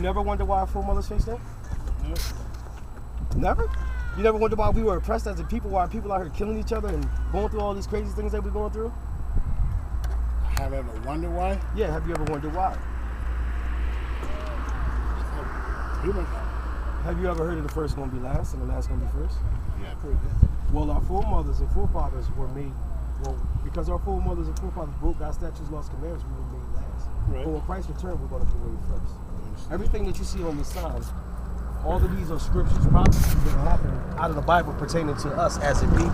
never wonder why our foremothers faced that? No. Never? You never wonder why we were oppressed as a people, why people out here killing each other and going through all these crazy things that we're going through? Have I ever wondered why? Yeah, have you ever wondered why? Pretty much. Have you ever heard of the first going to be last and the last going to be first? Yeah, I've heard that. Well, our foremothers and forefathers were made, well, because our foremothers and forefathers broke God's statutes, laws, commandments, we were made last. Right. But when Christ returned, we're going to be made first. Everything that you see on the sign, all of these are scriptures, prophecies that happen out of the Bible pertaining to us as a people.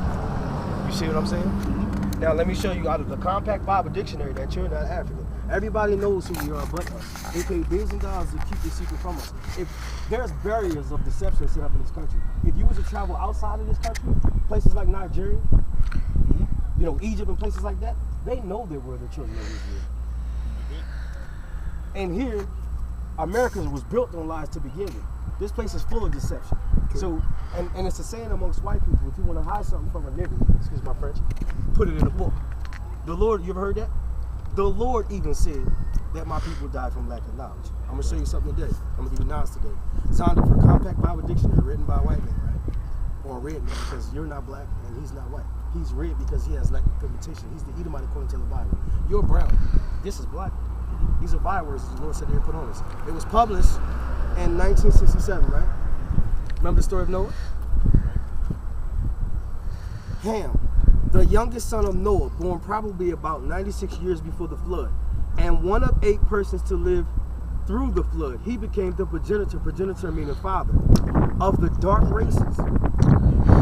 You see what I'm saying? Mm-hmm. Now, let me show you out of the Compact Bible Dictionary that you're not African. Everybody knows who we are but us. They pay billions of dollars to keep this secret from us. If there's barriers of deception set up in this country. If you were to travel outside of this country, places like Nigeria, you know, Egypt and places like that, they know that we're the children of Israel. And here, America was built on lies to begin with. This place is full of deception. So, and it's a saying amongst white people, if you want to hide something from a nigger, excuse my French, put it in a book. The Lord, you ever heard that? The Lord even said that my people died from lack of knowledge. I'm going to show you something today. I'm going to give you knowledge today. It's found for Compact Bible Dictionary written by a white man, right? Or a red man, because you're not black and he's not white. He's red because he has lack of pigmentation. He's the Edomite according to the Bible. You're brown. This is black. These are bywords the Lord said they would put on us. It was published in 1967, right? Remember the story of Noah? Ham, the youngest son of Noah, born probably about 96 years before the flood, and one of 8 persons to live through the flood. He became the progenitor meaning father, of the dark races,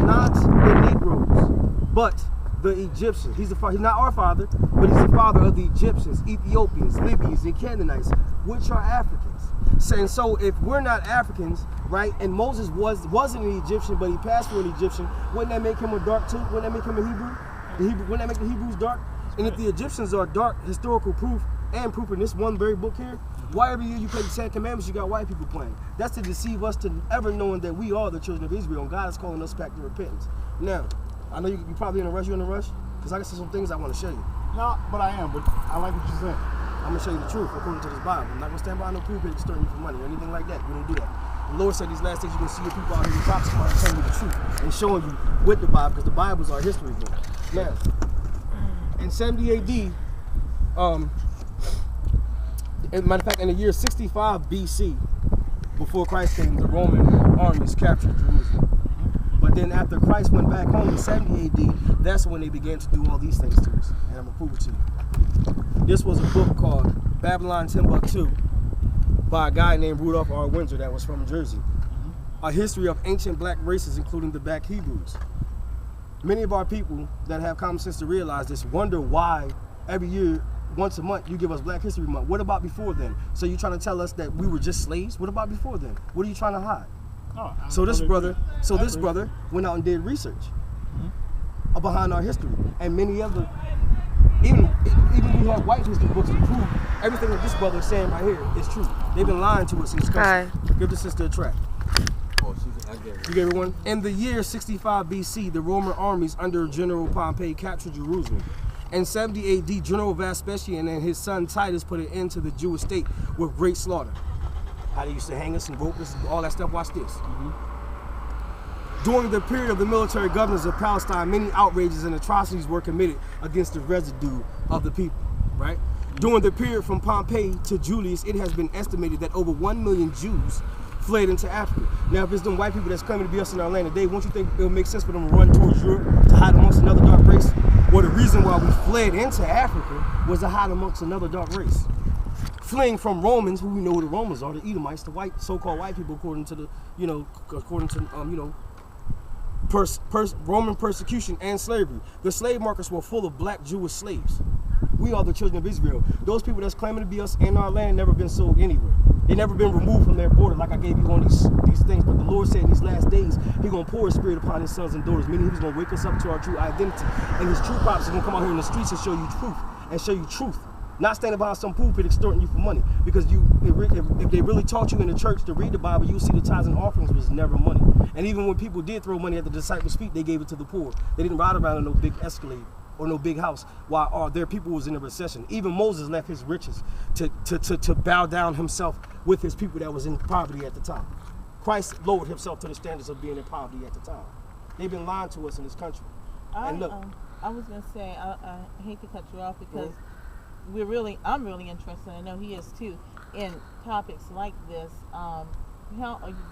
not the Negroes, but the Egyptians. He's not our father, but he's the father of the Egyptians, Ethiopians, Libyans, and Canaanites, which are Africans. And so if we're not Africans, right, and Moses wasn't an Egyptian, but he passed for an Egyptian, wouldn't that make him a dark too? Wouldn't that make him a Hebrew? Wouldn't that make the Hebrews dark? And if the Egyptians are dark, historical proof and proof in this one very book here, why every year you play the 10 Commandments, you got white people playing? That's to deceive us to ever knowing that we are the children of Israel and God is calling us back to repentance. Now, I know you're probably in a rush. You in a rush? Because I got some things I want to show you. No, but I am. But I like what you're saying. I'm going to show you the truth according to this Bible. I'm not going to stand by no pulpit extorting you for money or anything like that. We don't do that. The Lord said these last days you're going to see your people out here in prophets telling you the truth and showing you with the Bible, because the Bible is our history book. Now, in 70 AD, as a matter of fact, in the year 65 BC, before Christ came, the Roman armies captured Jerusalem. But then after Christ went back home in 70 AD, that's when they began to do all these things to us. And I'm going to prove it to you. This was a book called Babylon Timbuktu by a guy named Rudolph R. Windsor that was from Jersey. A history of ancient black races, including the black Hebrews. Many of our people that have common sense to realize this wonder why every year, once a month, you give us Black History Month. What about before then? So you're trying to tell us that we were just slaves? What about before then? What are you trying to hide? Oh, So this brother went out and did research behind our history, and many other, even we have white history books to prove everything that this brother is saying right here is true. They've been lying to us in this country. Give the sister a track. You gave her one. In the year 65 BC, the Roman armies under General Pompey captured Jerusalem. In 70 AD, General Vespasian and his son Titus put an end to the Jewish state with great slaughter. How they used to hang us and rope us, all that stuff. Watch this. During the period of the military governors of Palestine, many outrages and atrocities were committed against the residue of the people, right? During the period from Pompey to Julius, it has been estimated that over 1 million Jews fled into Africa. Now, if it's them white people that's coming to be us in our land today, won't you think it'll make sense for them to run towards Europe to hide amongst another dark race? Well, the reason why we fled into Africa was to hide amongst another dark race. Fleeing from Romans, who we know who the Romans are, the Edomites, the white, so-called white people, according to the, Roman persecution and slavery. The slave markets were full of black Jewish slaves. We are the children of Israel. Those people that's claiming to be us in our land never been sold anywhere. They never been removed from their border, like I gave you on these things. But the Lord said in these last days, He's gonna pour His Spirit upon His sons and daughters, meaning He's gonna wake us up to our true identity. And His true prophets are gonna come out here in the streets and show you truth, and show you truth. Not standing behind some pulpit extorting you for money. Because if they really taught you in the church to read the Bible, you'll see the tithes and offerings was never money. And even when people did throw money at the disciples' feet, they gave it to the poor. They didn't ride around in no big Escalade. or no big house, while their people was in a recession. Even Moses left his riches to bow down himself with his people that was in poverty at the time. Christ lowered himself to the standards of being in poverty at the time. They've been lying to us in this country. And look, I was going to say, I hate to cut you off because I'm really interested, I know he is too, in topics like this.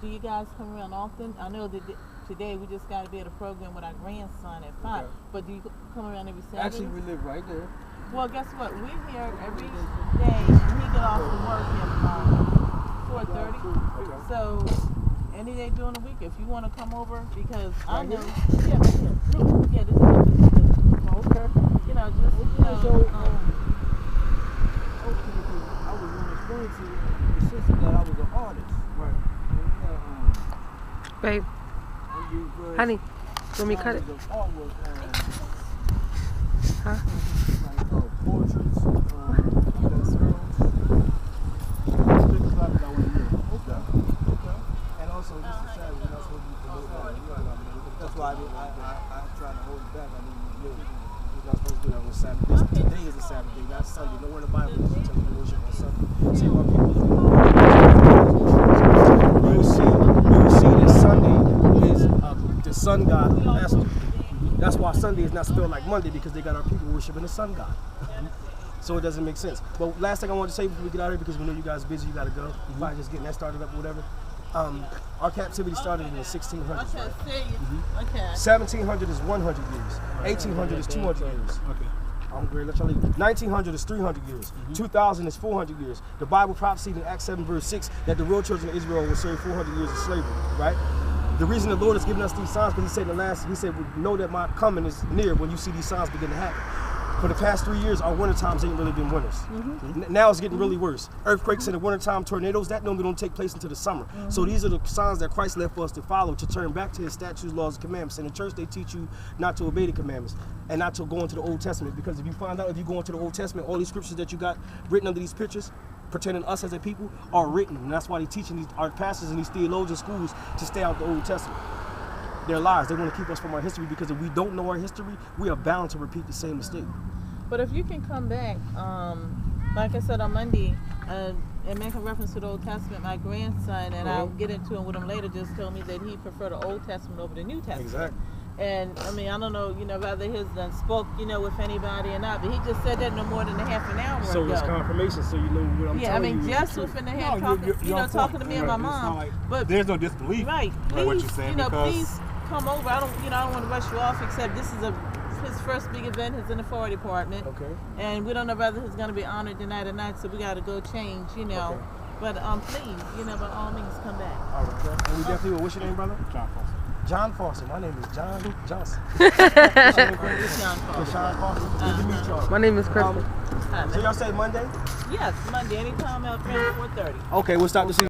Do you guys come around often? I know that today we just got to be at a program with our grandson at 5, Okay. But do you come around every Saturday? actually, we live right there. Well, guess what? We're here every day, and he get off from work at 4:30. Okay. So any day during the week, if you want to come over, because I know, this is okay. You know, just So, I was going to explain to the sister that I was an artist. Right. Babe, honey, you want me to cut it? Artwork, Huh? like portraits, pictures like that I want to do. Okay. And also, just to say, we're not supposed to be promoting. That's why I try to hold it back. I mean, We're not supposed to do that on Saturday. Today is a Saturday, not Sunday. Nowhere in the Bible does it tell you to worship on Sunday. See, what people do. You will see that Sunday is the sun god of Esther. That's why Sunday is not spelled like Monday, because they got our people worshiping the sun god. So it doesn't make sense. But last thing I want to say before we get out of here, because we know you guys are busy, you got to go. You're probably just getting that started up or whatever. Our captivity started in the 1600s. Right? Okay. 1700 is 100 years. 1800 is 200 years. Okay. I'm great. Let y'all leave. 1900 is 300 years. 2000 is 400 years. The Bible prophesied in Acts 7 verse 6 that the real children of Israel will serve 400 years of slavery. Right? The reason the Lord has given us these signs, because He said, know that my coming is near when you see these signs begin to happen. For the past 3 years, our winter times ain't really been winters. Now it's getting really worse. Earthquakes in the wintertime, tornadoes, that normally don't take place until the summer. So these are the signs that Christ left for us to follow, to turn back to His statutes, laws, and commandments. In the church, they teach you not to obey the commandments and not to go into the Old Testament, because if you find out, if you go into the Old Testament, all these scriptures that you got written under these pictures pertaining to us as a people are written. And that's why they're teaching our pastors and these theologian schools to stay out the Old Testament. They're lies. They want to keep us from our history, because if we don't know our history, we are bound to repeat the same mistake. But if you can come back, like I said on Monday, and make a reference to the Old Testament, my grandson, and I'll get into it with him later, just told me that he preferred the Old Testament over the New Testament. Exactly. And I mean, I don't know, whether his done spoke, with anybody or not, but he just said that no more than a half an hour So ago. it's confirmation, so you know what I'm Yeah, I telling mean, you. just within the half talking to me and my mom. But There's no disbelief. right, Like what please, you're saying, because please come over. I don't want to rush you off, except this is his first big event. He's in the fire department. Okay. And we don't know whether he's going to be honored tonight or not, so we got to go change, Okay. But please, by all means, come back. All right, and we definitely will. What's your name, brother? John Foster. John Foster. My name is John Johnson. It's John Paul. Sean Foster. Good to meet y'all. My name is Crystal. Hi, So y'all say Monday? yes, Monday, anytime around 4:30. Okay, we'll start to see.